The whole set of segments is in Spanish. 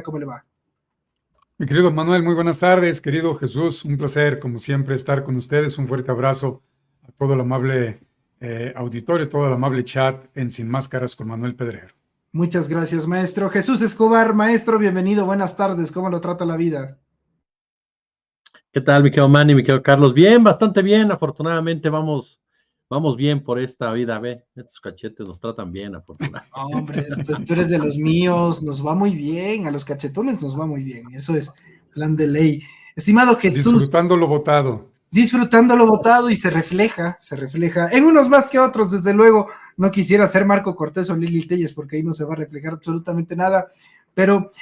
¿Cómo le va? Mi querido Manuel, muy buenas tardes. Querido Jesús, un placer, como siempre, estar con ustedes. Un fuerte abrazo a todo el amable auditorio, todo el amable chat en Sin Máscaras con Manuel Pedrero. Muchas gracias, maestro. Jesús Escobar, maestro, bienvenido, buenas tardes. ¿Cómo lo trata la vida? ¿Qué tal, mi querido Manny, mi querido Carlos? Bien, bastante bien. Afortunadamente vamos bien por esta vida. Ve, estos cachetes nos tratan bien, afortunadamente. Hombre, pues tú eres de los míos, nos va muy bien, a los cachetones nos va muy bien, eso es plan de ley. Estimado Jesús. Disfrutando lo votado. Disfrutando lo votado y se refleja en unos más que otros, desde luego. No quisiera ser Marco Cortés o Lili Telles porque ahí no se va a reflejar absolutamente nada, pero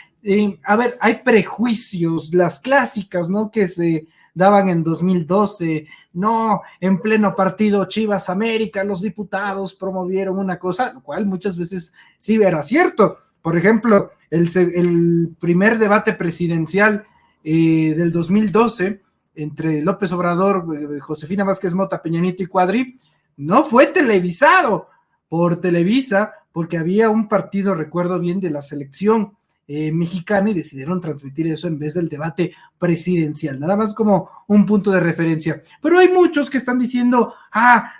a ver, hay prejuicios, las clásicas, ¿no? Que se daban en 2012, no, en pleno partido Chivas América, los diputados promovieron una cosa, lo cual muchas veces sí era cierto. Por ejemplo, el primer debate presidencial del 2012 entre López Obrador, Josefina Vázquez Mota, Peña Nieto y Cuadri, no fue televisado por Televisa, porque había un partido, recuerdo bien, de la selección mexicana y decidieron transmitir eso en vez del debate presidencial, nada más como un punto de referencia. Pero hay muchos que están diciendo,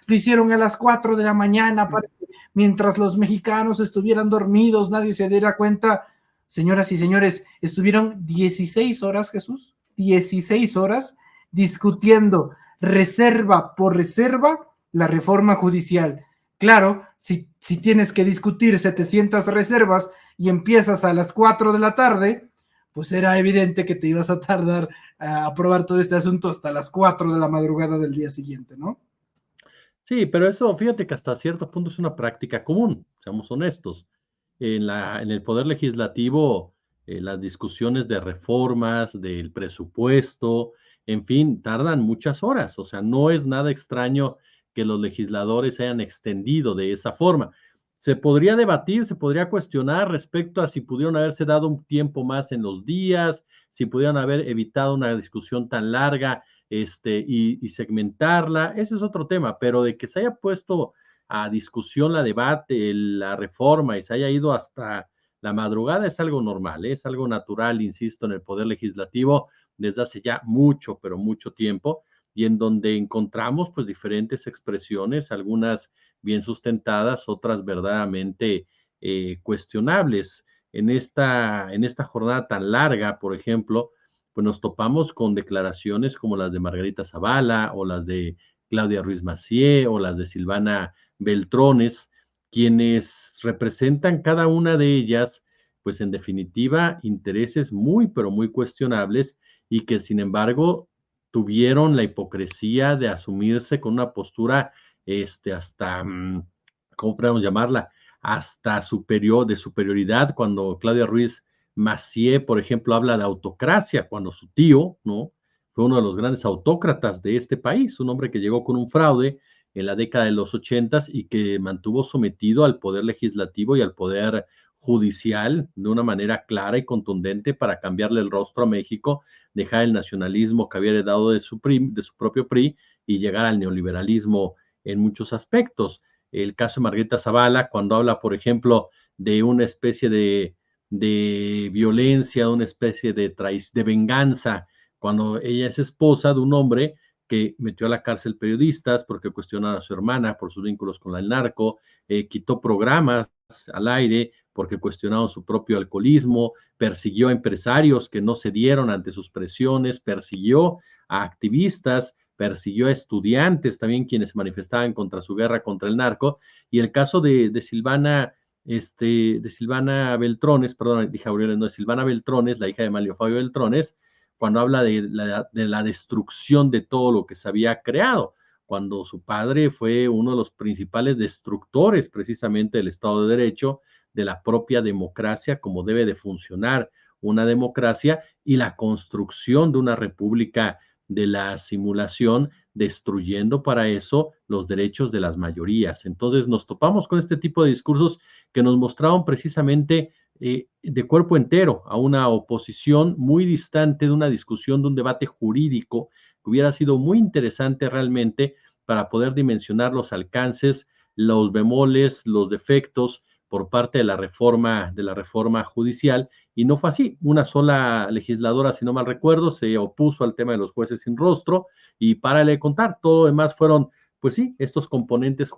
lo hicieron a las 4 de la mañana, para que mientras los mexicanos estuvieran dormidos, nadie se diera cuenta. Señoras y señores, estuvieron 16 horas, Jesús, 16 horas discutiendo reserva por reserva la reforma judicial. Claro, si tienes que discutir 700 reservas y empiezas a las 4 de la tarde, pues era evidente que te ibas a tardar a aprobar todo este asunto hasta las 4 de la madrugada del día siguiente, ¿no? Sí, pero eso, fíjate que hasta cierto punto es una práctica común, seamos honestos. En el Poder Legislativo, las discusiones de reformas, del presupuesto, en fin, tardan muchas horas. O sea, no es nada extraño que los legisladores se hayan extendido de esa forma. Se podría debatir, se podría cuestionar respecto a si pudieron haberse dado un tiempo más en los días, si pudieran haber evitado una discusión tan larga, y segmentarla. Ese es otro tema, pero de que se haya puesto a discusión la debate, la reforma y se haya ido hasta la madrugada es algo normal, es algo natural, insisto, en el Poder Legislativo desde hace ya mucho, pero mucho tiempo, y en donde encontramos pues diferentes expresiones, algunas bien sustentadas, otras verdaderamente cuestionables. En esta jornada tan larga, por ejemplo, pues nos topamos con declaraciones como las de Margarita Zavala o las de Claudia Ruiz Massieu o las de Silvana Beltrones, quienes representan cada una de ellas, pues en definitiva, intereses muy, pero muy cuestionables y que sin embargo tuvieron la hipocresía de asumirse con una postura, hasta, ¿cómo podemos llamarla? Hasta de superioridad, cuando Claudia Ruiz Massieu, por ejemplo, habla de autocracia, cuando su tío, ¿no? Fue uno de los grandes autócratas de este país, un hombre que llegó con un fraude en la década de los 80 y que mantuvo sometido al poder legislativo y al poder judicial de una manera clara y contundente para cambiarle el rostro a México, dejar el nacionalismo que había heredado de su propio PRI y llegar al neoliberalismo en muchos aspectos. El caso de Margarita Zavala, cuando habla, por ejemplo, de una especie de violencia, una especie de venganza, cuando ella es esposa de un hombre que metió a la cárcel periodistas porque cuestionaron a su hermana por sus vínculos con el narco, quitó programas al aire porque cuestionaron su propio alcoholismo, persiguió a empresarios que no cedieron ante sus presiones, persiguió a activistas, persiguió a estudiantes también quienes manifestaban contra su guerra contra el narco, y el caso de Silvana Beltrones, perdón, dije Aureoles, no, de Silvana Beltrones, la hija de Manlio Fabio Beltrones, cuando habla de la destrucción de todo lo que se había creado, cuando su padre fue uno de los principales destructores precisamente del Estado de Derecho, de la propia democracia, como debe de funcionar una democracia, y la construcción de una república de la simulación, destruyendo para eso los derechos de las mayorías. Entonces nos topamos con este tipo de discursos que nos mostraron precisamente de cuerpo entero a una oposición muy distante de una discusión, de un debate jurídico que hubiera sido muy interesante realmente para poder dimensionar los alcances, los bemoles, los defectos por parte de la reforma judicial y no fue así. Una sola legisladora, si no mal recuerdo, se opuso al tema de los jueces sin rostro y párale de contar, todo lo demás fueron, pues sí, estos componentes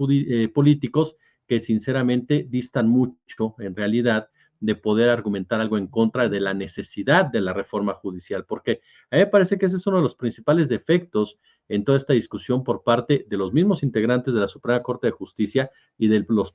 políticos que sinceramente distan mucho en realidad de poder argumentar algo en contra de la necesidad de la reforma judicial, porque a mí me parece que ese es uno de los principales defectos en toda esta discusión por parte de los mismos integrantes de la Suprema Corte de Justicia y de los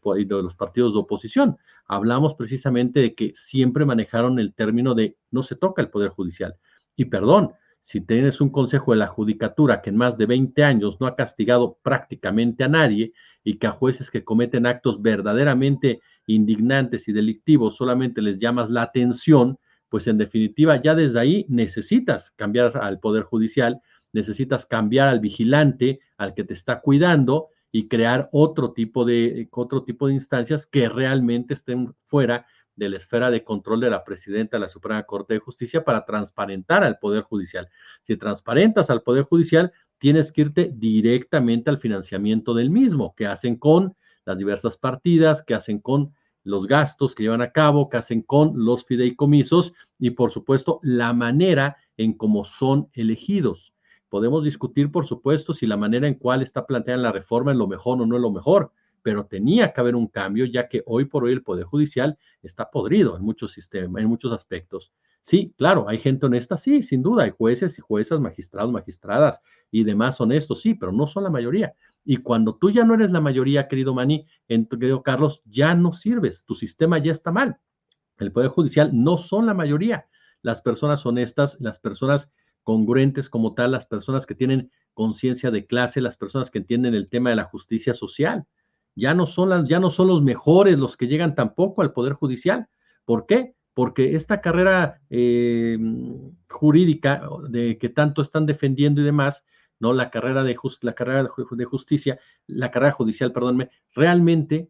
partidos de oposición. Hablamos precisamente de que siempre manejaron el término de no se toca el Poder Judicial. Y perdón, si tienes un Consejo de la Judicatura que en más de 20 años no ha castigado prácticamente a nadie y que a jueces que cometen actos verdaderamente indignantes y delictivos solamente les llamas la atención, pues en definitiva ya desde ahí necesitas cambiar al Poder Judicial, necesitas cambiar al vigilante, al que te está cuidando y crear otro tipo de instancias que realmente estén fuera de la esfera de control de la presidenta de la Suprema Corte de Justicia para transparentar al Poder Judicial. Si transparentas al Poder Judicial, tienes que irte directamente al financiamiento del mismo, que hacen con las diversas partidas, que hacen con los gastos que llevan a cabo, que hacen con los fideicomisos y, por supuesto, la manera en cómo son elegidos. Podemos discutir, por supuesto, si la manera en cual está planteada la reforma es lo mejor o no es lo mejor, pero tenía que haber un cambio, ya que hoy por hoy el Poder Judicial está podrido en muchos sistemas, en muchos aspectos. Sí, claro, hay gente honesta, sí, sin duda, hay jueces y juezas, magistrados, magistradas y demás honestos, sí, pero no son la mayoría. Y cuando tú ya no eres la mayoría, querido Manny, querido Carlos, ya no sirves, tu sistema ya está mal. El Poder Judicial no son la mayoría. Las personas honestas, las personas congruentes como tal, las personas que tienen conciencia de clase, las personas que entienden el tema de la justicia social. Ya no son los mejores los que llegan tampoco al Poder Judicial. ¿Por qué? Porque esta carrera jurídica de que tanto están defendiendo y demás, no la carrera de justicia, la carrera judicial, perdónme, realmente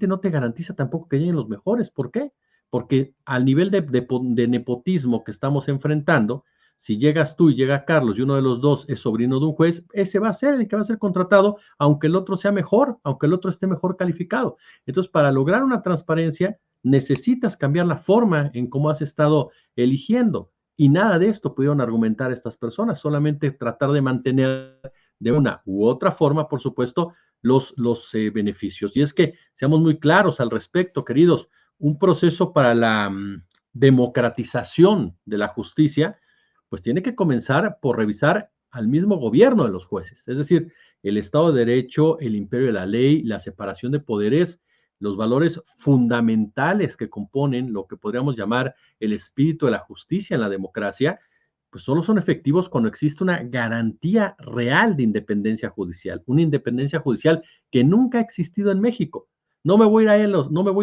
no te garantiza tampoco que lleguen los mejores. ¿Por qué? Porque al nivel de nepotismo que estamos enfrentando, si llegas tú y llega Carlos y uno de los dos es sobrino de un juez, ese va a ser el que va a ser contratado, aunque el otro sea mejor, aunque el otro esté mejor calificado. Entonces, para lograr una transparencia, necesitas cambiar la forma en cómo has estado eligiendo. Y nada de esto pudieron argumentar estas personas, solamente tratar de mantener de una u otra forma, por supuesto, los beneficios. Y es que seamos muy claros al respecto, queridos, un proceso para la democratización de la justicia, pues tiene que comenzar por revisar al mismo gobierno de los jueces, es decir, el Estado de Derecho, el imperio de la ley, la separación de poderes, los valores fundamentales que componen lo que podríamos llamar el espíritu de la justicia en la democracia, pues solo son efectivos cuando existe una garantía real de independencia judicial, una independencia judicial que nunca ha existido en México. No me voy a ir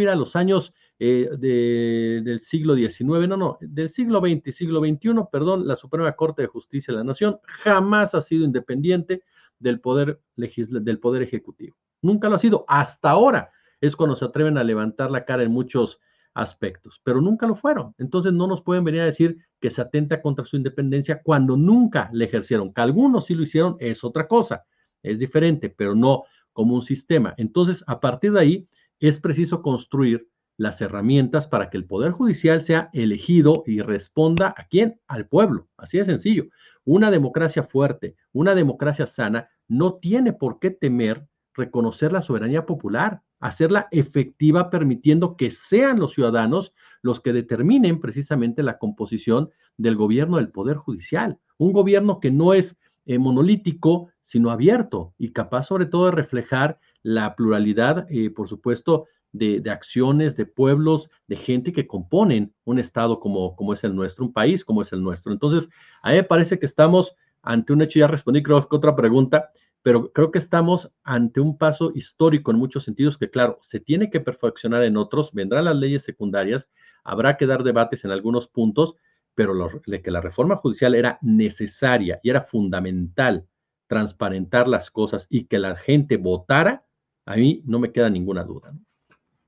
a los años del siglo XIX, del siglo XX y siglo XXI, perdón, la Suprema Corte de Justicia de la Nación jamás ha sido independiente del poder ejecutivo. Nunca lo ha sido. Hasta ahora es cuando se atreven a levantar la cara en muchos aspectos, pero nunca lo fueron. Entonces no nos pueden venir a decir que se atenta contra su independencia cuando nunca le ejercieron. Que algunos sí lo hicieron es otra cosa, es diferente, pero no como un sistema. Entonces, a partir de ahí, es preciso construir las herramientas para que el Poder Judicial sea elegido y responda ¿a quién? Al pueblo. Así de sencillo. Una democracia fuerte, una democracia sana, no tiene por qué temer reconocer la soberanía popular, hacerla efectiva permitiendo que sean los ciudadanos los que determinen precisamente la composición del gobierno del Poder Judicial. Un gobierno que no es monolítico, sino abierto y capaz sobre todo de reflejar la pluralidad, por supuesto, de acciones, de pueblos, de gente que componen un Estado como es el nuestro, un país como es el nuestro. Entonces, a mí me parece que estamos ante un hecho, ya respondí creo que otra pregunta, pero creo que estamos ante un paso histórico en muchos sentidos que, claro, se tiene que perfeccionar en otros, vendrán las leyes secundarias, habrá que dar debates en algunos puntos, pero que la reforma judicial era necesaria y era fundamental transparentar las cosas y que la gente votara, a mí no me queda ninguna duda.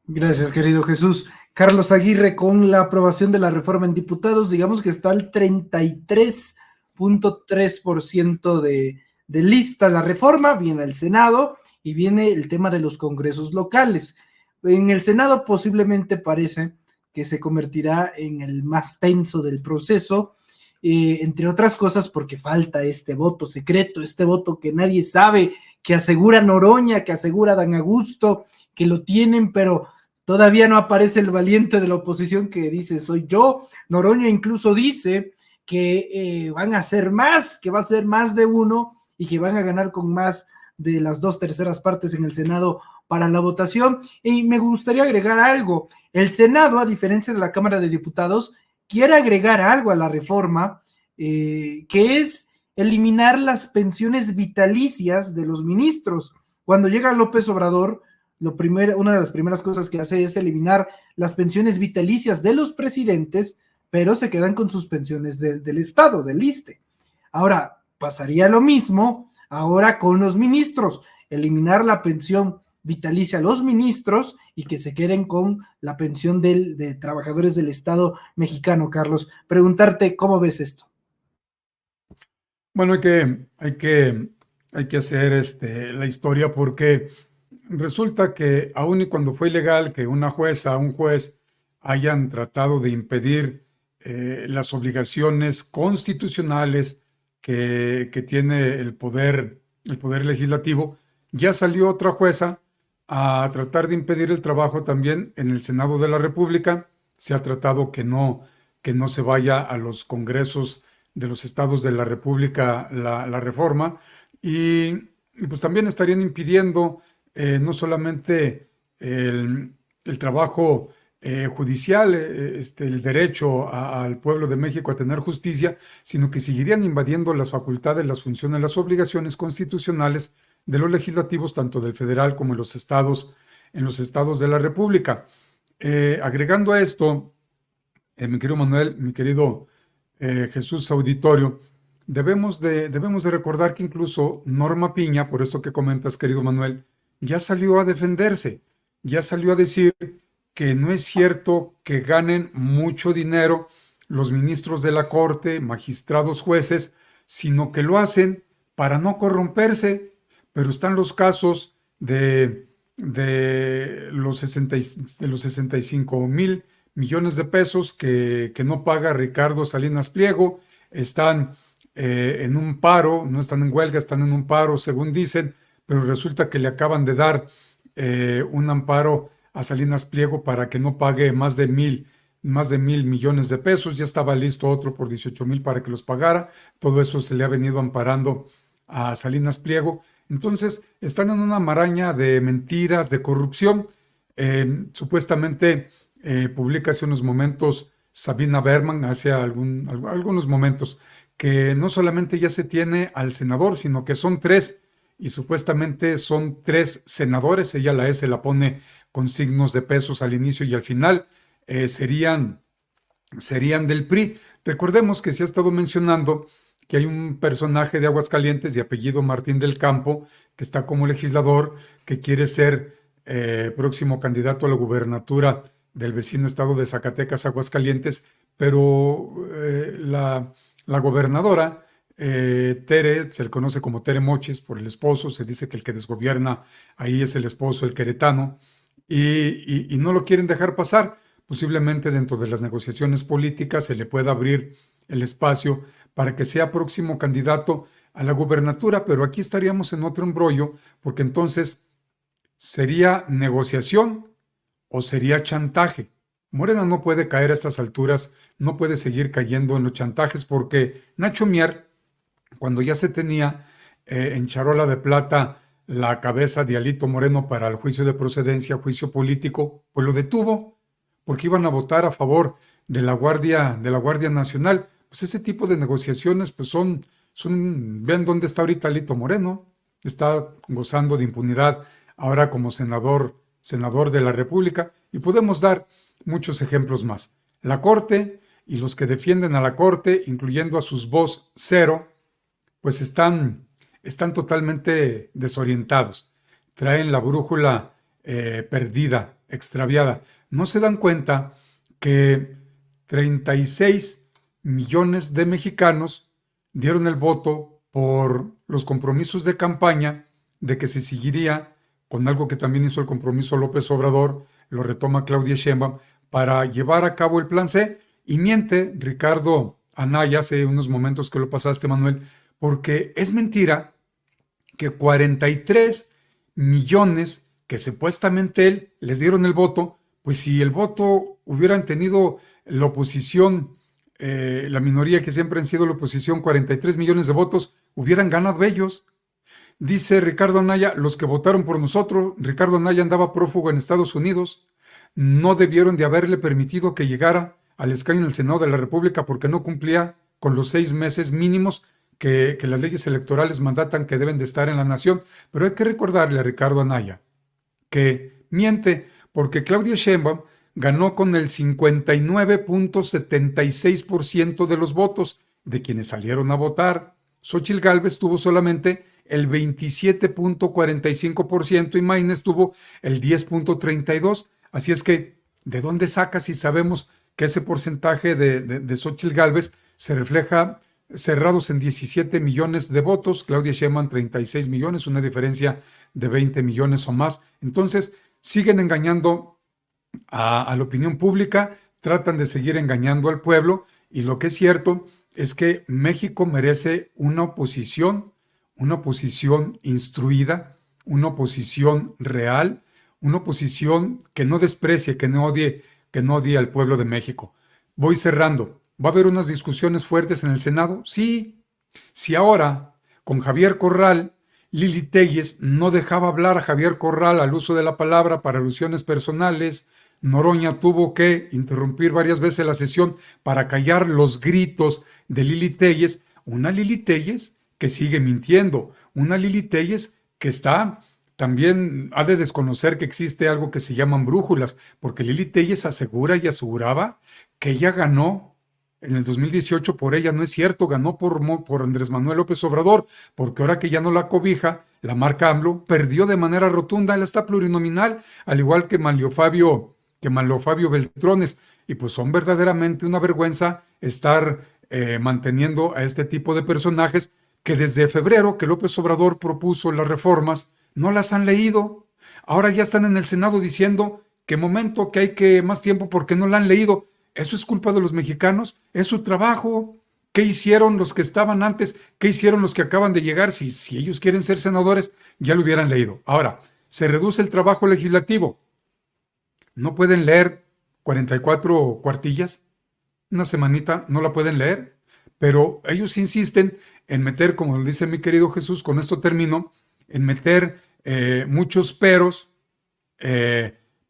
Gracias, querido Jesús. Carlos Aguirre, con la aprobación de la reforma en diputados, digamos que está al 33.3% de lista la reforma, viene el Senado y viene el tema de los congresos locales. En el Senado posiblemente parece que se convertirá en el más tenso del proceso, entre otras cosas porque falta este voto secreto, este voto que nadie sabe, que asegura Noroña, que asegura Dan Augusto, que lo tienen, pero todavía no aparece el valiente de la oposición que dice soy yo. Noroña incluso dice que van a ser más, que va a ser más de uno y que van a ganar con más de las 2/3 partes en el Senado para la votación. Y me gustaría agregar algo. El Senado, a diferencia de la Cámara de Diputados, quiere agregar algo a la reforma, que es eliminar las pensiones vitalicias de los ministros. Cuando llega López Obrador, una de las primeras cosas que hace es eliminar las pensiones vitalicias de los presidentes, pero se quedan con sus pensiones del Estado, del ISSSTE. Ahora, pasaría lo mismo ahora con los ministros, eliminar la pensión vitalicia a los ministros y que se queden con la pensión de trabajadores del Estado mexicano. Carlos, preguntarte cómo ves esto. Bueno, hay que hacer la historia, porque resulta que aun y cuando fue ilegal que una jueza, un juez hayan tratado de impedir las obligaciones constitucionales que tiene el poder legislativo, ya salió otra jueza a tratar de impedir el trabajo también en el Senado de la República. Se ha tratado que no se vaya a los congresos de los estados de la República la reforma, y pues también estarían impidiendo no solamente el trabajo judicial, el derecho al pueblo de México a tener justicia, sino que seguirían invadiendo las facultades, las funciones, las obligaciones constitucionales de los legislativos, tanto del federal como en los estados de la República. Agregando a esto, mi querido Manuel, mi querido Jesús auditorio, debemos de recordar que incluso Norma Piña, por esto que comentas, querido Manuel, ya salió a defenderse, ya salió a decir que no es cierto que ganen mucho dinero los ministros de la Corte, magistrados, jueces, sino que lo hacen para no corromperse. Pero están los casos de los 65,000 millones de pesos que no paga Ricardo Salinas Pliego. Están en un paro, no están en huelga, están en un paro, según dicen, pero resulta que le acaban de dar un amparo a Salinas Pliego para que no pague más de 1,000 millones de pesos. Ya estaba listo otro por 18,000 para que los pagara. Todo eso se le ha venido amparando a Salinas Pliego. Entonces, están en una maraña de mentiras, de corrupción. Supuestamente publica hace unos momentos Sabina Berman, hace algunos momentos, que no solamente ya se tiene al senador, sino que son 3, y supuestamente son 3 senadores. Ella la S la pone con signos de pesos al inicio y al final. Serían del PRI. Recordemos que se ha estado mencionando que hay un personaje de Aguascalientes de apellido Martín del Campo, que está como legislador, que quiere ser próximo candidato a la gubernatura del vecino estado de Zacatecas, Aguascalientes, pero la gobernadora, Tere, se le conoce como Tere Moches por el esposo, se dice que el que desgobierna ahí es el esposo, el queretano, y no lo quieren dejar pasar. Posiblemente dentro de las negociaciones políticas se le pueda abrir el espacio para que sea próximo candidato a la gubernatura, pero aquí estaríamos en otro embrollo, porque entonces sería negociación o sería chantaje. Morena no puede caer a estas alturas, no puede seguir cayendo en los chantajes, porque Nacho Mier, cuando ya se tenía en charola de plata la cabeza de Alito Moreno para el juicio de procedencia, juicio político, pues lo detuvo, porque iban a votar a favor de la Guardia Nacional. Pues ese tipo de negociaciones pues son vean dónde está ahorita Alito Moreno, está gozando de impunidad ahora como senador de la República, y podemos dar muchos ejemplos más. La Corte y los que defienden a la Corte, incluyendo a sus voz cero, pues están totalmente desorientados, traen la brújula perdida, extraviada. No se dan cuenta que 36 millones de mexicanos dieron el voto por los compromisos de campaña de que se seguiría con algo que también hizo el compromiso López Obrador, lo retoma Claudia Sheinbaum, para llevar a cabo el plan C. Y miente Ricardo Anaya, hace unos momentos que lo pasaste, Manuel, porque es mentira que 43 millones que supuestamente él les dieron el voto, pues si el voto hubieran tenido la oposición, la minoría que siempre han sido la oposición, 43 millones de votos, hubieran ganado ellos. Dice Ricardo Anaya, los que votaron por nosotros, Ricardo Anaya andaba prófugo en Estados Unidos, no debieron de haberle permitido que llegara al escaño en el Senado de la República porque no cumplía con los 6 meses mínimos que las leyes electorales mandatan que deben de estar en la nación. Pero hay que recordarle a Ricardo Anaya que miente, porque Claudia Sheinbaum ganó con el 59.76% de los votos de quienes salieron a votar. Xóchitl Gálvez tuvo solamente el 27.45% y Maynes tuvo el 10.32%. Así es que, ¿de dónde sacas si sabemos que ese porcentaje de Xóchitl Gálvez se refleja cerrados en 17 millones de votos, Claudia Sheinbaum 36 millones, una diferencia de 20 millones o más? Entonces, siguen engañando a la opinión pública, tratan de seguir engañando al pueblo, y lo que es cierto es que México merece una oposición instruida, una oposición real, una oposición que no desprecie, que no odie al pueblo de México. Voy cerrando. ¿Va a haber unas discusiones fuertes en el Senado? Sí. Si ahora, con Javier Corral, Lili Téllez no dejaba hablar a Javier Corral al uso de la palabra para alusiones personales, Noroña tuvo que interrumpir varias veces la sesión para callar los gritos de Lili Téllez, una Lili Téllez que sigue mintiendo, una Lili Téllez que está... También ha de desconocer que existe algo que se llaman brújulas, porque Lili Téllez asegura y aseguraba que ella ganó en el 2018 por ella. No es cierto, ganó por Andrés Manuel López Obrador, porque ahora que ya no la cobija, la marca AMLO perdió de manera rotunda. Él está plurinominal, al igual que Manlio Fabio Beltrones, y pues son verdaderamente una vergüenza estar manteniendo a este tipo de personajes que desde febrero que López Obrador propuso las reformas, no las han leído. Ahora ya están en el Senado diciendo que momento, que hay que más tiempo porque no la han leído. ¿Eso es culpa de los mexicanos? ¿Es su trabajo? ¿Qué hicieron los que estaban antes? ¿Qué hicieron los que acaban de llegar? Si ellos quieren ser senadores, ya lo hubieran leído. Ahora, se reduce el trabajo legislativo. ¿No pueden leer 44 cuartillas? Una semanita no la pueden leer. Pero ellos insisten en meter, como lo dice mi querido Jesús, con esto termino, en meter muchos peros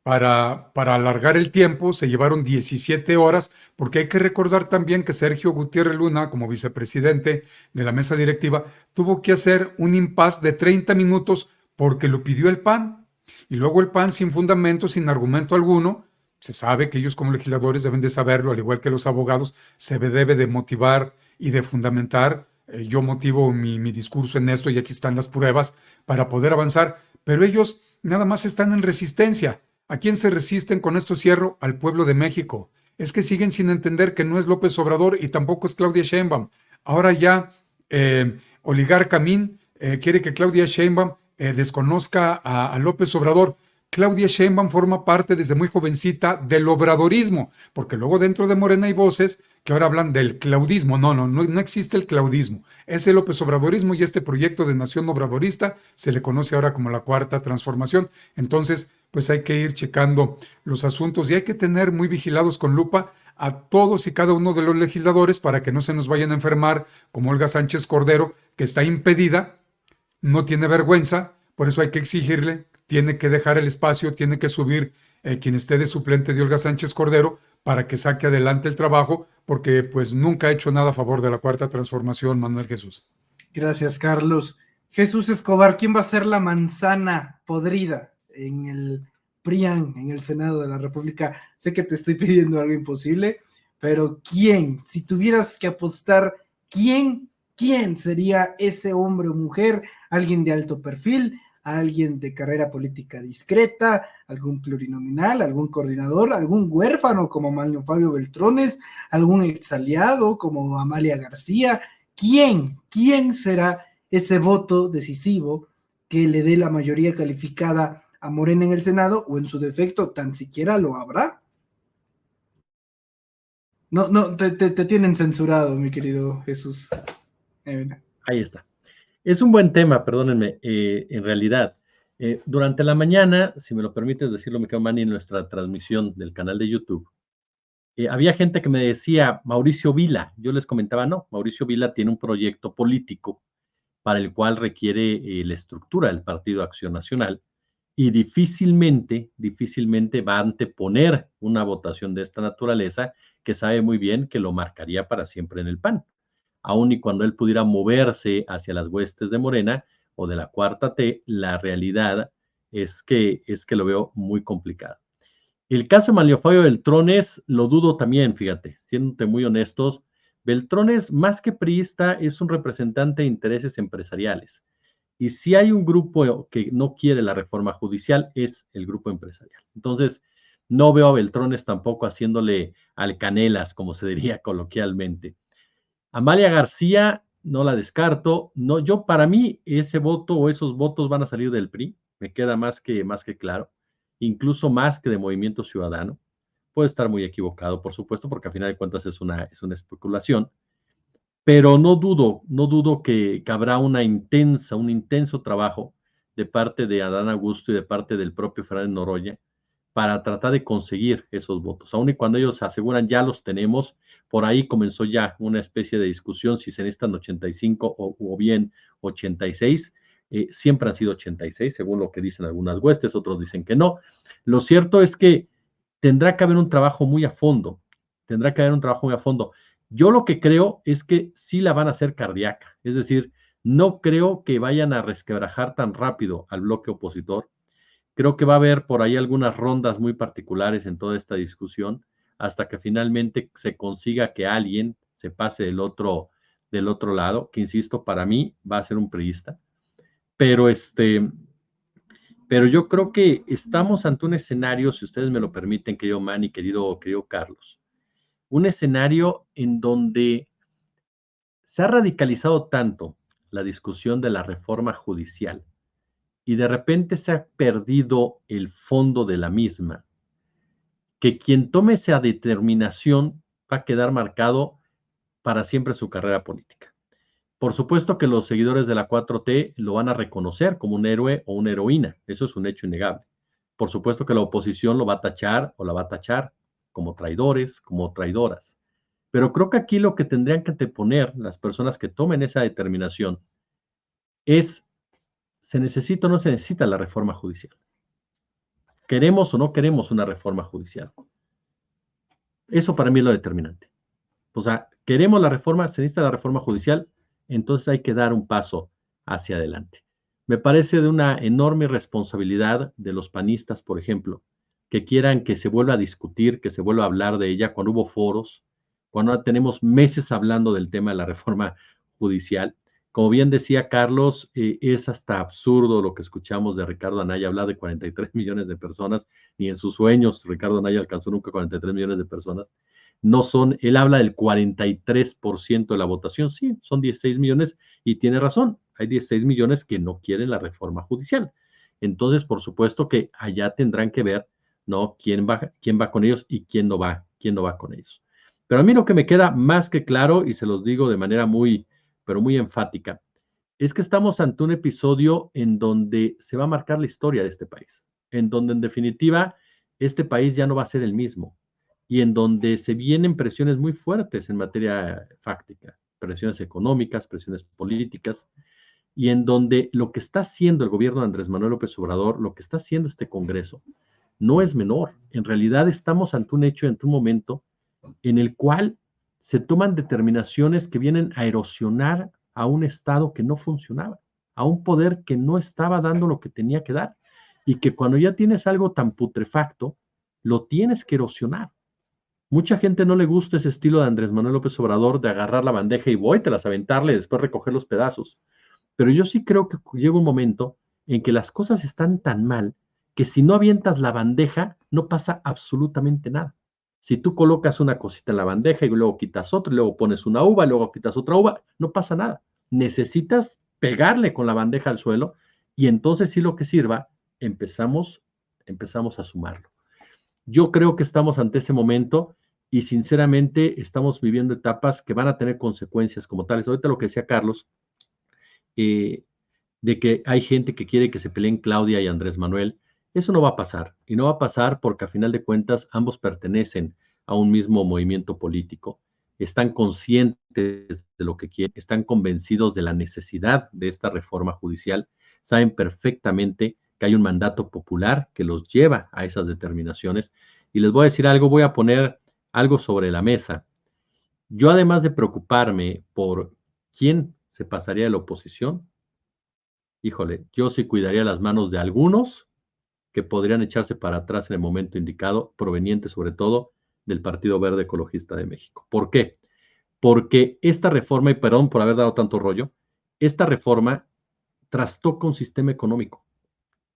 para alargar el tiempo. Se llevaron 17 horas, porque hay que recordar también que Sergio Gutiérrez Luna, como vicepresidente de la mesa directiva, tuvo que hacer un impasse de 30 minutos porque lo pidió el PAN. Y luego el PAN, sin fundamento, sin argumento alguno, se sabe que ellos como legisladores deben de saberlo, al igual que los abogados, se debe de motivar y de fundamentar. Yo motivo mi discurso en esto y aquí están las pruebas para poder avanzar, pero ellos nada más están en resistencia. ¿A quién se resisten con esto? Cierro, al pueblo de México. Es que siguen sin entender que no es López Obrador y tampoco es Claudia Sheinbaum. Ahora ya Oligarca Min quiere que Claudia Sheinbaum desconozca a López Obrador. Claudia Sheinbaum forma parte desde muy jovencita del obradorismo, porque luego dentro de Morena hay voces que ahora hablan del claudismo. No existe el claudismo. Es el López Obradorismo, y este proyecto de nación obradorista se le conoce ahora como la Cuarta Transformación. Entonces, pues hay que ir checando los asuntos y hay que tener muy vigilados con lupa a todos y cada uno de los legisladores para que no se nos vayan a enfermar, como Olga Sánchez Cordero, que está impedida, no tiene vergüenza. Por eso hay que exigirle, tiene que dejar el espacio, tiene que subir quien esté de suplente de Olga Sánchez Cordero para que saque adelante el trabajo, porque pues nunca ha hecho nada a favor de la Cuarta Transformación, Manuel Jesús. Gracias, Carlos. Jesús Escobar, ¿quién va a ser la manzana podrida en el PRIAN, en el Senado de la República? Sé que te estoy pidiendo algo imposible, pero ¿quién? Si tuvieras que apostar, ¿quién sería ese hombre o mujer? ¿Alguien de alto perfil? ¿Alguien de carrera política discreta? ¿Algún plurinominal? ¿Algún coordinador? ¿Algún huérfano como Manlio Fabio Beltrones? ¿Algún exaliado como Amalia García? ¿Quién será ese voto decisivo que le dé la mayoría calificada a Morena en el Senado, o en su defecto tan siquiera lo habrá? No, te tienen censurado, mi querido Jesús. Mira. Ahí está. Es un buen tema, perdónenme, en realidad. Durante la mañana, si me lo permites decirlo, mi querido Manny, en nuestra transmisión del canal de YouTube, había gente que me decía, Mauricio Vila, yo les comentaba, no, Mauricio Vila tiene un proyecto político para el cual requiere la estructura del Partido Acción Nacional y difícilmente va a anteponer una votación de esta naturaleza que sabe muy bien que lo marcaría para siempre en el PAN, aun y cuando él pudiera moverse hacia las huestes de Morena o de la Cuarta T, la realidad es que lo veo muy complicado. El caso de Manlio Fabio Beltrones, lo dudo también, fíjate, siéndote muy honestos, Beltrones, más que priista, es un representante de intereses empresariales. Y si hay un grupo que no quiere la reforma judicial, es el grupo empresarial. Entonces, no veo a Beltrones tampoco haciéndole alcanelas, como se diría coloquialmente. Amalia García, no la descarto. No, yo, para mí, ese voto o esos votos van a salir del PRI, me queda más que claro, incluso más que de Movimiento Ciudadano. Puede estar muy equivocado, por supuesto, porque al final de cuentas es una especulación, pero no dudo que habrá un intenso trabajo de parte de Adán Augusto y de parte del propio Fernández Noroña para tratar de conseguir esos votos. Aun y cuando ellos aseguran ya los tenemos, por ahí comenzó ya una especie de discusión si se necesitan 85 o bien 86. Siempre han sido 86, según lo que dicen algunas huestes, otros dicen que no. Lo cierto es que tendrá que haber un trabajo muy a fondo, tendrá que haber un trabajo muy a fondo. Yo lo que creo es que sí la van a hacer cardíaca, es decir, no creo que vayan a resquebrajar tan rápido al bloque opositor. Creo que va a haber por ahí algunas rondas muy particulares en toda esta discusión hasta que finalmente se consiga que alguien se pase del otro lado, que insisto, para mí va a ser un priista. Pero pero yo creo que estamos ante un escenario, si ustedes me lo permiten, querido Manny, querido Carlos, un escenario en donde se ha radicalizado tanto la discusión de la reforma judicial y de repente se ha perdido el fondo de la misma, que quien tome esa determinación va a quedar marcado para siempre su carrera política. Por supuesto que los seguidores de la 4T lo van a reconocer como un héroe o una heroína, eso es un hecho innegable. Por supuesto que la oposición lo va a tachar o la va a tachar como traidores, como traidoras. Pero creo que aquí lo que tendrían que anteponer las personas que tomen esa determinación es, ¿se necesita o no se necesita la reforma judicial? ¿Queremos o no queremos una reforma judicial? Eso para mí es lo determinante. O sea, queremos la reforma, se necesita la reforma judicial, entonces hay que dar un paso hacia adelante. Me parece de una enorme responsabilidad de los panistas, por ejemplo, que quieran que se vuelva a discutir, que se vuelva a hablar de ella cuando hubo foros, cuando tenemos meses hablando del tema de la reforma judicial. Como bien decía Carlos, es hasta absurdo lo que escuchamos de Ricardo Anaya hablar de 43 millones de personas, ni en sus sueños Ricardo Anaya alcanzó nunca 43 millones de personas. No son, él habla del 43% de la votación, sí, son 16 millones y tiene razón, hay 16 millones que no quieren la reforma judicial. Entonces, por supuesto que allá tendrán que ver, ¿no? quién va con ellos y quién no va con ellos. Pero a mí lo que me queda más que claro, y se los digo de manera pero muy enfática, es que estamos ante un episodio en donde se va a marcar la historia de este país, en donde en definitiva este país ya no va a ser el mismo y en donde se vienen presiones muy fuertes en materia fáctica, presiones económicas, presiones políticas, y en donde lo que está haciendo el gobierno de Andrés Manuel López Obrador, lo que está haciendo este Congreso, no es menor. En realidad estamos ante un hecho, ante un momento en el cual se toman determinaciones que vienen a erosionar a un Estado que no funcionaba, a un poder que no estaba dando lo que tenía que dar, y que cuando ya tienes algo tan putrefacto, lo tienes que erosionar. Mucha gente no le gusta ese estilo de Andrés Manuel López Obrador de agarrar la bandeja y las aventarle y después recoger los pedazos. Pero yo sí creo que llega un momento en que las cosas están tan mal que si no avientas la bandeja no pasa absolutamente nada. Si tú colocas una cosita en la bandeja y luego quitas otra, y luego pones una uva, y luego quitas otra uva, no pasa nada. Necesitas pegarle con la bandeja al suelo y entonces sí lo que sirva, empezamos a sumarlo. Yo creo que estamos ante ese momento y sinceramente estamos viviendo etapas que van a tener consecuencias como tales. Ahorita lo que decía Carlos, eh, de que hay gente que quiere que se peleen Claudia y Andrés Manuel, eso no va a pasar. Y no va a pasar porque a final de cuentas ambos pertenecen a un mismo movimiento político, están conscientes de lo que quieren, están convencidos de la necesidad de esta reforma judicial, saben perfectamente que hay un mandato popular que los lleva a esas determinaciones. Y les voy a decir algo, voy a poner algo sobre la mesa. Yo, además de preocuparme por quién se pasaría de la oposición, híjole, yo sí cuidaría las manos de algunos que podrían echarse para atrás en el momento indicado, provenientes sobre todo del Partido Verde Ecologista de México. ¿Por qué? Porque esta reforma, y perdón por haber dado tanto rollo, esta reforma trastoca un sistema económico,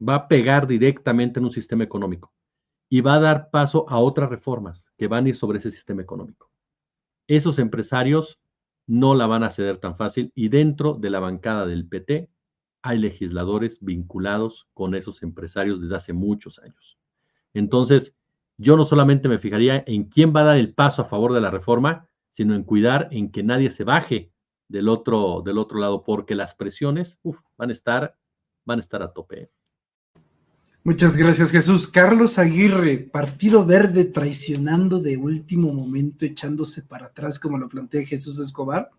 va a pegar directamente en un sistema económico y va a dar paso a otras reformas que van a ir sobre ese sistema económico. Esos empresarios no la van a ceder tan fácil y dentro de la bancada del PT hay legisladores vinculados con esos empresarios desde hace muchos años. Entonces, yo no solamente me fijaría en quién va a dar el paso a favor de la reforma, sino en cuidar en que nadie se baje del otro lado, porque las presiones van a estar a tope. Muchas gracias, Jesús. Carlos Aguirre, Partido Verde traicionando de último momento, echándose para atrás, como lo plantea Jesús Escobar.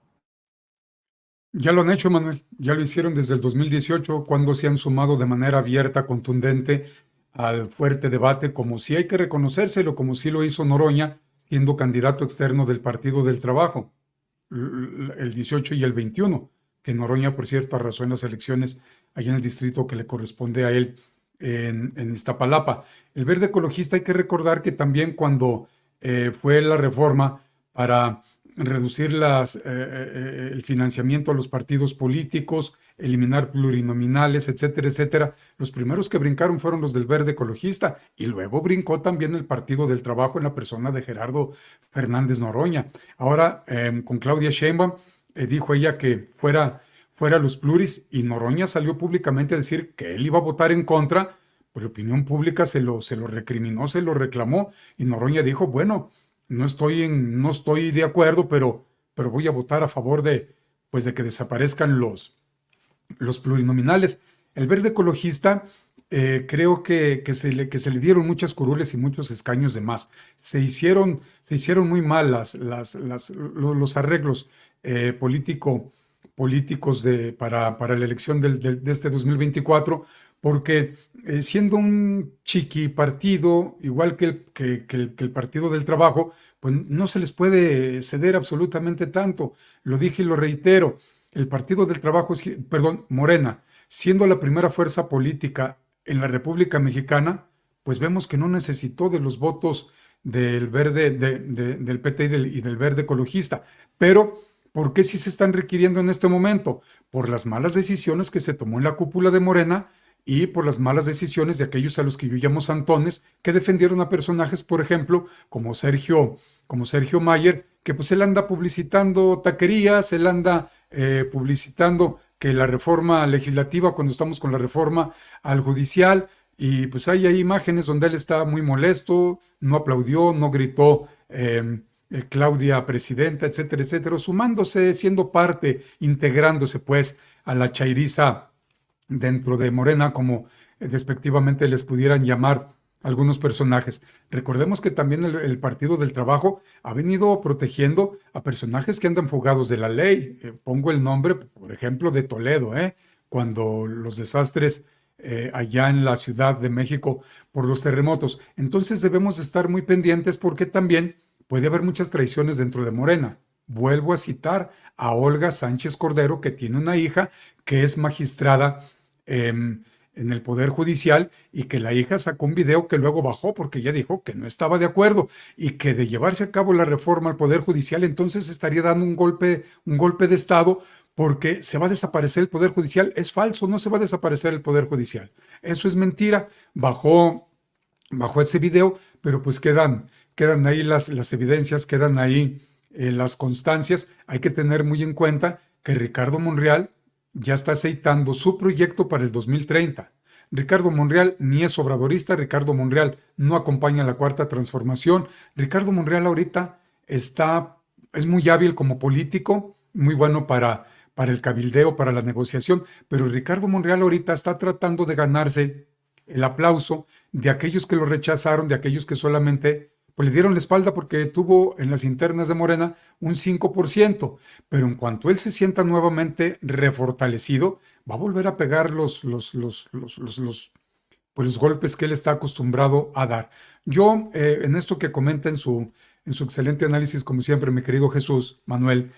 Ya lo han hecho, Manuel. Ya lo hicieron desde el 2018, cuando se han sumado de manera abierta, contundente, al fuerte debate, como si hay que reconocérselo, como si lo hizo Noroña, siendo candidato externo del Partido del Trabajo, el 18 y el 21, que Noroña, por cierto, arrasó en las elecciones allá en el distrito que le corresponde a él, en Iztapalapa. El Verde Ecologista, hay que recordar que también cuando fue la reforma para reducir el financiamiento a los partidos políticos, eliminar plurinominales, etcétera, etcétera, los primeros que brincaron fueron los del Verde Ecologista, y luego brincó también el Partido del Trabajo en la persona de Gerardo Fernández Noroña. Ahora, con Claudia Sheinbaum, dijo ella que fuera los pluris, y Noroña salió públicamente a decir que él iba a votar en contra, pues la opinión pública se lo recriminó, se lo reclamó, y Noroña dijo, bueno, no estoy de acuerdo, pero voy a votar a favor de que desaparezcan los plurinominales. El Verde Ecologista, creo que se le dieron muchas curules y muchos escaños de más. Se hicieron muy mal los arreglos políticos para la elección de este 2024, porque siendo un chiqui partido, igual que el Partido del Trabajo, pues no se les puede ceder absolutamente tanto. Lo dije y lo reitero, el Partido del Trabajo, Morena, siendo la primera fuerza política en la República Mexicana, pues vemos que no necesitó de los votos del Verde, del PT y del Verde Ecologista, pero ¿por qué sí se están requiriendo en este momento? Por las malas decisiones que se tomó en la cúpula de Morena y por las malas decisiones de aquellos a los que yo llamo santones, que defendieron a personajes, por ejemplo, como Sergio Mayer, que pues él anda publicitando taquerías, él anda publicitando que la reforma legislativa, cuando estamos con la reforma al judicial, y pues hay imágenes donde él está muy molesto, no aplaudió, no gritó Claudia presidenta, etcétera, etcétera, sumándose, siendo parte, integrándose pues a la chairiza dentro de Morena, como despectivamente les pudieran llamar algunos personajes. Recordemos que también el Partido del Trabajo ha venido protegiendo a personajes que andan fugados de la ley. Pongo el nombre, por ejemplo, de Toledo, cuando los desastres allá en la Ciudad de México por los terremotos. Entonces debemos estar muy pendientes, porque también puede haber muchas traiciones dentro de Morena. Vuelvo a citar a Olga Sánchez Cordero, que tiene una hija que es magistrada en el Poder Judicial, y que la hija sacó un video que luego bajó porque ella dijo que no estaba de acuerdo, y que de llevarse a cabo la reforma al Poder Judicial entonces estaría dando un golpe de Estado, porque se va a desaparecer el Poder Judicial. Es falso, no se va a desaparecer el Poder Judicial. Eso es mentira. Bajó ese video, pero pues quedan ahí las evidencias, quedan ahí las constancias. Hay que tener muy en cuenta que Ricardo Monreal ya está aceitando su proyecto para el 2030. Ricardo Monreal ni es obradorista, Ricardo Monreal no acompaña la Cuarta Transformación. Ricardo Monreal ahorita es muy hábil como político, muy bueno para el cabildeo, para la negociación, pero Ricardo Monreal ahorita está tratando de ganarse el aplauso de aquellos que lo rechazaron, de aquellos que solamente pues, le dieron la espalda porque tuvo en las internas de Morena un 5%, pero en cuanto él se sienta nuevamente refortalecido, va a volver a pegar pues, los golpes que él está acostumbrado a dar. Yo, en esto que comenta en su excelente análisis, como siempre, mi querido Jesús Manuel,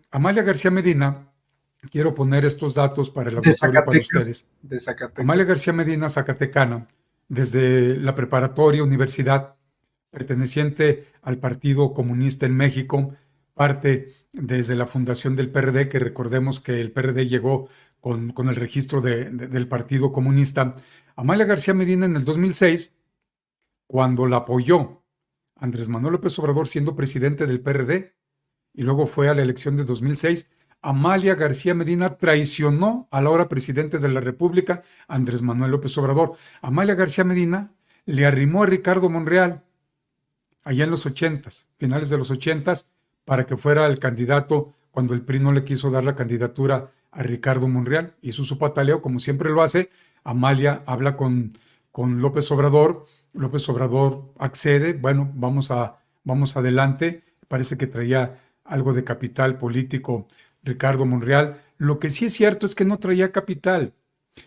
Amalia García Medina, quiero poner estos datos para el auditorio para ustedes. De Zacatecas. Amalia García Medina, zacatecana, desde la preparatoria, universidad, perteneciente al Partido Comunista en México, parte desde la fundación del PRD, que recordemos que el PRD llegó con el registro del Partido Comunista. Amalia García Medina en el 2006, cuando la apoyó Andrés Manuel López Obrador siendo presidente del PRD, y luego fue a la elección de 2006, Amalia García Medina traicionó al ahora presidente de la República, Andrés Manuel López Obrador. Amalia García Medina le arrimó a Ricardo Monreal allá en los 80s, finales de los 80s, para que fuera el candidato cuando el PRI no le quiso dar la candidatura a Ricardo Monreal. Hizo su pataleo, como siempre lo hace. Amalia habla con López Obrador. López Obrador accede. Bueno, vamos adelante. Parece que traía algo de capital político Ricardo Monreal. Lo que sí es cierto es que no traía capital.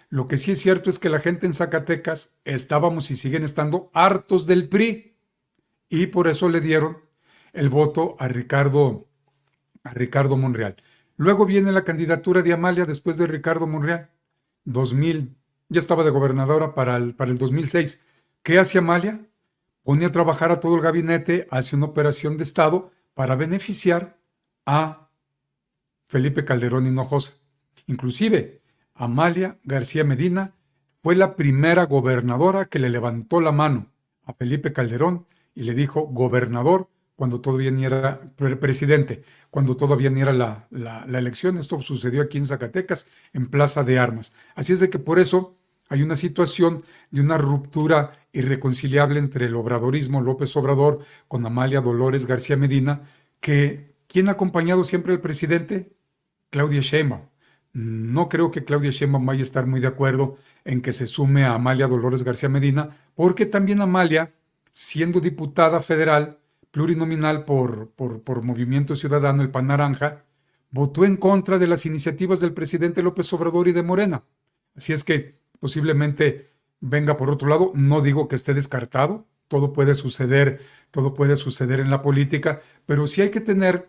Lo que sí es cierto es que la gente en Zacatecas estábamos y siguen estando hartos del PRI. Y por eso le dieron el voto a Ricardo Monreal. Luego viene la candidatura de Amalia después de Ricardo Monreal. 2000, ya estaba de gobernadora para el 2006. ¿Qué hace Amalia? Pone a trabajar a todo el gabinete, hace una operación de Estado para beneficiar a Felipe Calderón Hinojosa. Inclusive, Amalia García Medina fue la primera gobernadora que le levantó la mano a Felipe Calderón y le dijo gobernador cuando todavía ni era presidente, cuando todavía ni era la elección. Esto sucedió aquí en Zacatecas, en Plaza de Armas. Así es de que por eso hay una situación de una ruptura irreconciliable entre el obradorismo López Obrador con Amalia Dolores García Medina, que ¿quién ha acompañado siempre al presidente? Claudia Sheinbaum. No creo que Claudia Sheinbaum vaya a estar muy de acuerdo en que se sume a Amalia Dolores García Medina, porque también Amalia, siendo diputada federal plurinominal por Movimiento Ciudadano, el PAN Naranja, votó en contra de las iniciativas del presidente López Obrador y de Morena. Así es que posiblemente venga por otro lado. No digo que esté descartado, todo puede suceder en la política, pero sí hay que tener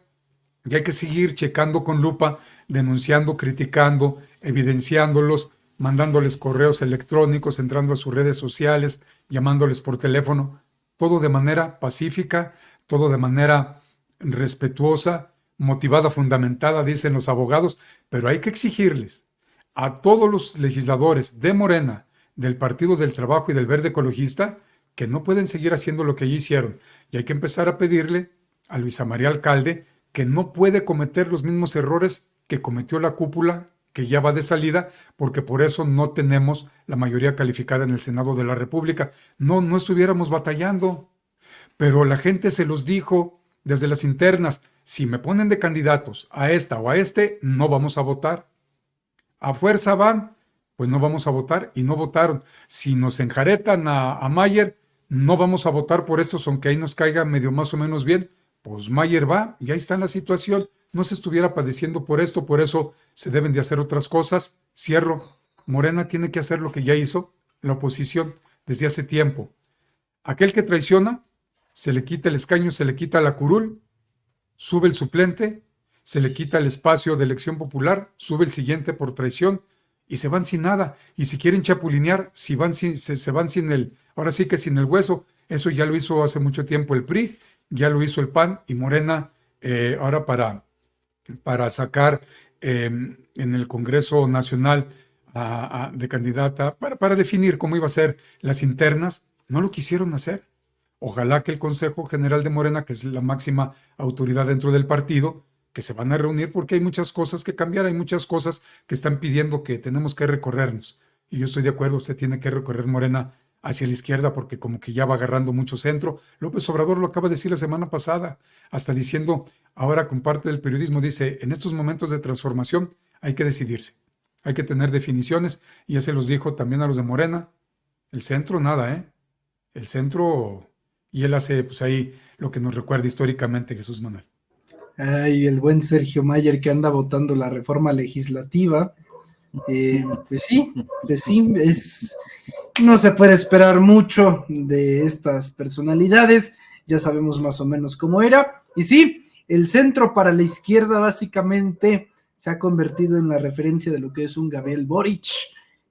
y hay que seguir checando con lupa, denunciando, criticando, evidenciándolos, mandándoles correos electrónicos, entrando a sus redes sociales, llamándoles por teléfono, todo de manera pacífica, todo de manera respetuosa, motivada, fundamentada, dicen los abogados, pero hay que exigirles a todos los legisladores de Morena, del Partido del Trabajo y del Verde Ecologista, que no pueden seguir haciendo lo que allí hicieron. Y hay que empezar a pedirle a Luisa María Alcalde que no puede cometer los mismos errores que cometió la cúpula, que ya va de salida, porque por eso no tenemos la mayoría calificada en el Senado de la República. No estuviéramos batallando. Pero la gente se los dijo desde las internas: si me ponen de candidatos a esta o a este, no vamos a votar. A fuerza van, pues no vamos a votar, y no votaron. Si nos enjaretan a Mayer, no vamos a votar por estos, aunque ahí nos caiga medio más o menos bien. Pues Mayer va, y ahí está la situación. No se estuviera padeciendo por esto, por eso se deben de hacer otras cosas. Cierro. Morena tiene que hacer lo que ya hizo la oposición desde hace tiempo. Aquel que traiciona, se le quita el escaño, se le quita la curul, sube el suplente, se le quita el espacio de elección popular, sube el siguiente por traición y se van sin nada. Y si quieren chapulinear, se van sin el, ahora sí que sin el hueso. Eso ya lo hizo hace mucho tiempo el PRI, ya lo hizo el PAN y Morena, ahora para sacar en el Congreso Nacional de candidata, para definir cómo iba a ser las internas, no lo quisieron hacer. Ojalá que el Consejo General de Morena, que es la máxima autoridad dentro del partido, que se van a reunir porque hay muchas cosas que cambiar, hay muchas cosas que están pidiendo que tenemos que recorrernos. y yo estoy de acuerdo, usted tiene que recorrer Morena hacia la izquierda porque como que ya va agarrando mucho centro. López Obrador lo acaba de decir la semana pasada, hasta diciendo, ahora con parte del periodismo, dice, en estos momentos de transformación hay que decidirse, hay que tener definiciones, y ya se los dijo también a los de Morena. El centro, nada, ¿eh? El centro, y él hace pues ahí lo que nos recuerda históricamente Jesús Manuel. Ay, el buen Sergio Mayer que anda votando la reforma legislativa. Pues sí, no se puede esperar mucho de estas personalidades, ya sabemos más o menos cómo era, y sí, el centro para la izquierda básicamente se ha convertido en la referencia de lo que es un Gabriel Boric,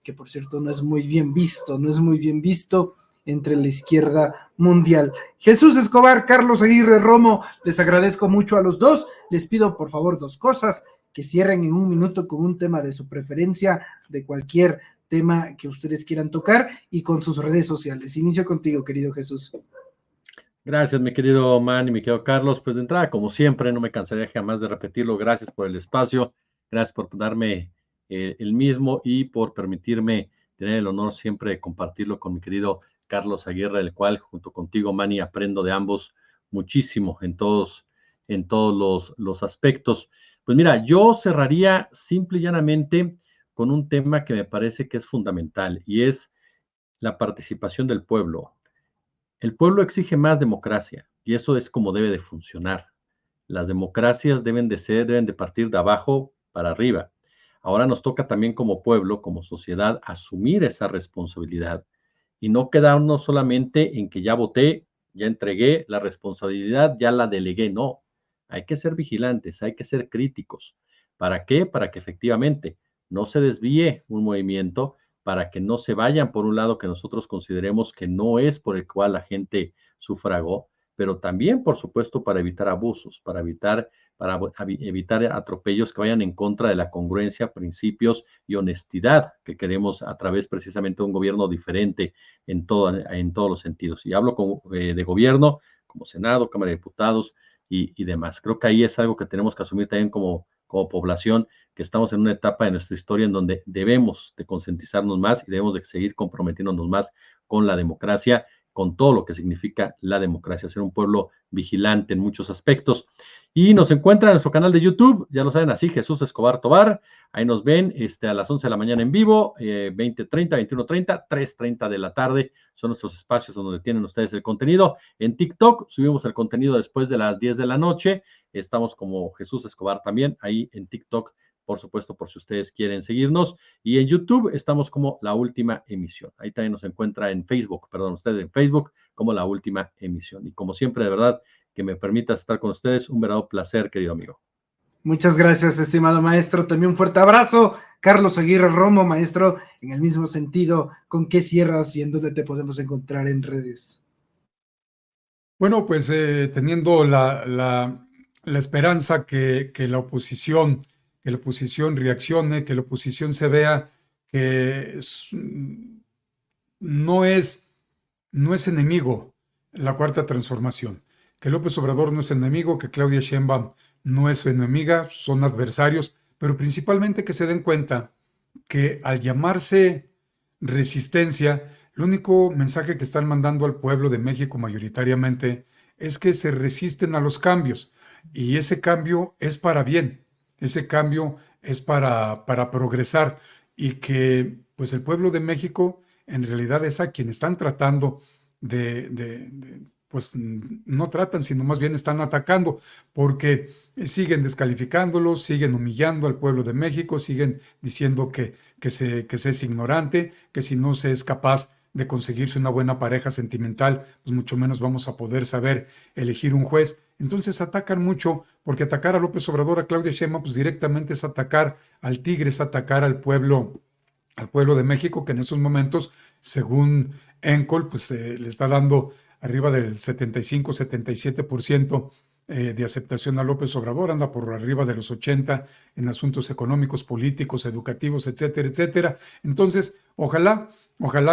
que por cierto no es muy bien visto entre la izquierda mundial. Jesús Escobar, Carlos Aguirre Romo, les agradezco mucho a los dos, les pido por favor 2 cosas, que cierren en 1 minuto con un tema de su preferencia, de cualquier tema que ustedes quieran tocar, y con sus redes sociales. Inicio contigo, querido Jesús. Gracias, mi querido Man y mi querido Carlos. Pues de entrada, como siempre, no me cansaré jamás de repetirlo. Gracias por el espacio, gracias por darme el mismo y por permitirme tener el honor siempre de compartirlo con mi querido Carlos Aguirre, el cual junto contigo, Manny, aprendo de ambos muchísimo en todos los aspectos. Pues mira, yo cerraría simple y llanamente con un tema que me parece que es fundamental y es la participación del pueblo. El pueblo exige más democracia y eso es como debe de funcionar. Las democracias deben de partir de abajo para arriba. Ahora nos toca también como pueblo, como sociedad, asumir esa responsabilidad y no quedarnos solamente en que ya voté, ya entregué la responsabilidad, ya la delegué. No, hay que ser vigilantes, hay que ser críticos. ¿Para qué? Para que efectivamente no se desvíe un movimiento, para que no se vayan por un lado que nosotros consideremos que no es por el cual la gente sufragó, pero también, por supuesto, para evitar abusos, para evitar atropellos que vayan en contra de la congruencia, principios y honestidad que queremos a través precisamente de un gobierno diferente en todos los sentidos. Y hablo de gobierno, como Senado, Cámara de Diputados y demás. Creo que ahí es algo que tenemos que asumir también como población, que estamos en una etapa de nuestra historia en donde debemos de concientizarnos más y debemos de seguir comprometiéndonos más con la democracia, con todo lo que significa la democracia, ser un pueblo vigilante en muchos aspectos. Y nos encuentran en nuestro canal de YouTube, ya lo saben, así, Jesús Escobar Tobar, ahí nos ven a las 11 de la mañana en vivo, 20:30, 21:30, 3:30 de la tarde, son nuestros espacios donde tienen ustedes el contenido. En TikTok subimos el contenido después de las 10 de la noche, estamos como Jesús Escobar también, ahí en TikTok, por supuesto, por si ustedes quieren seguirnos. Y en YouTube estamos como La Última Emisión. Ahí también nos encuentra en Facebook, ustedes en Facebook como La Última Emisión. Y como siempre, de verdad, que me permita estar con ustedes, un verdadero placer, querido amigo. Muchas gracias, estimado maestro. También un fuerte abrazo. Carlos Aguirre Romo, maestro, en el mismo sentido, ¿con qué cierras y en dónde te podemos encontrar en redes? Bueno, pues teniendo la esperanza que la oposición reaccione, que la oposición se vea que no es enemigo la Cuarta Transformación, que López Obrador no es enemigo, que Claudia Sheinbaum no es su enemiga, son adversarios, pero principalmente que se den cuenta que al llamarse resistencia, el único mensaje que están mandando al pueblo de México mayoritariamente es que se resisten a los cambios, y ese cambio es para bien, ese cambio es para progresar, y que pues el pueblo de México en realidad es a quien están tratando pues no tratan, sino más bien están atacando, porque siguen descalificándolos, siguen humillando al pueblo de México, siguen diciendo que se es ignorante, que si no se es capaz de conseguirse una buena pareja sentimental, pues mucho menos vamos a poder saber elegir un juez. Entonces atacan mucho, porque atacar a López Obrador, a Claudia Sheinbaum, pues directamente es atacar al tigre, es atacar al pueblo de México, que en estos momentos, según ENCOL, pues le está dando arriba del 75-77% de aceptación a López Obrador, anda por arriba de los 80% en asuntos económicos, políticos, educativos, etcétera, etcétera. Entonces, ojalá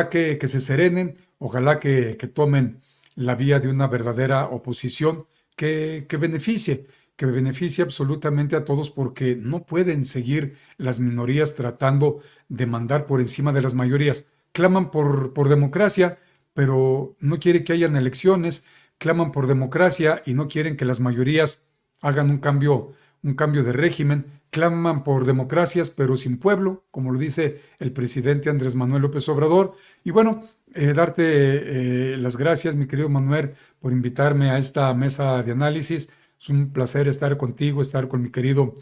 que se serenen, ojalá que tomen la vía de una verdadera oposición que beneficie, que beneficia absolutamente a todos, porque no pueden seguir las minorías tratando de mandar por encima de las mayorías. Claman por democracia, pero no quieren que hayan elecciones, claman por democracia y no quieren que las mayorías hagan un cambio de régimen, claman por democracias, pero sin pueblo, como lo dice el presidente Andrés Manuel López Obrador. Y bueno, darte las gracias, mi querido Manuel, por invitarme a esta mesa de análisis. Es un placer estar contigo, estar con mi querido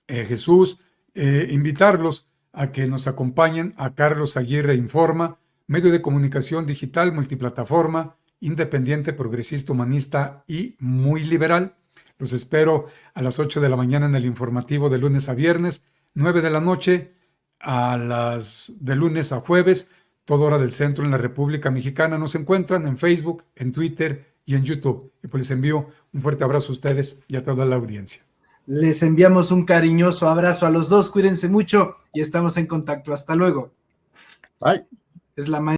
Jesús, invitarlos a que nos acompañen a Carlos Aguirre Informa, medio de comunicación digital, multiplataforma, independiente, progresista, humanista y muy liberal. Los espero a las 8 de la mañana en el informativo de lunes a viernes, 9 de la noche de lunes a jueves, toda hora del centro en la República Mexicana. Nos encuentran en Facebook, en Twitter y en YouTube. Y pues les envío un fuerte abrazo a ustedes y a toda la audiencia. Les enviamos un cariñoso abrazo a los dos, cuídense mucho y estamos en contacto. Hasta luego. Bye. Es la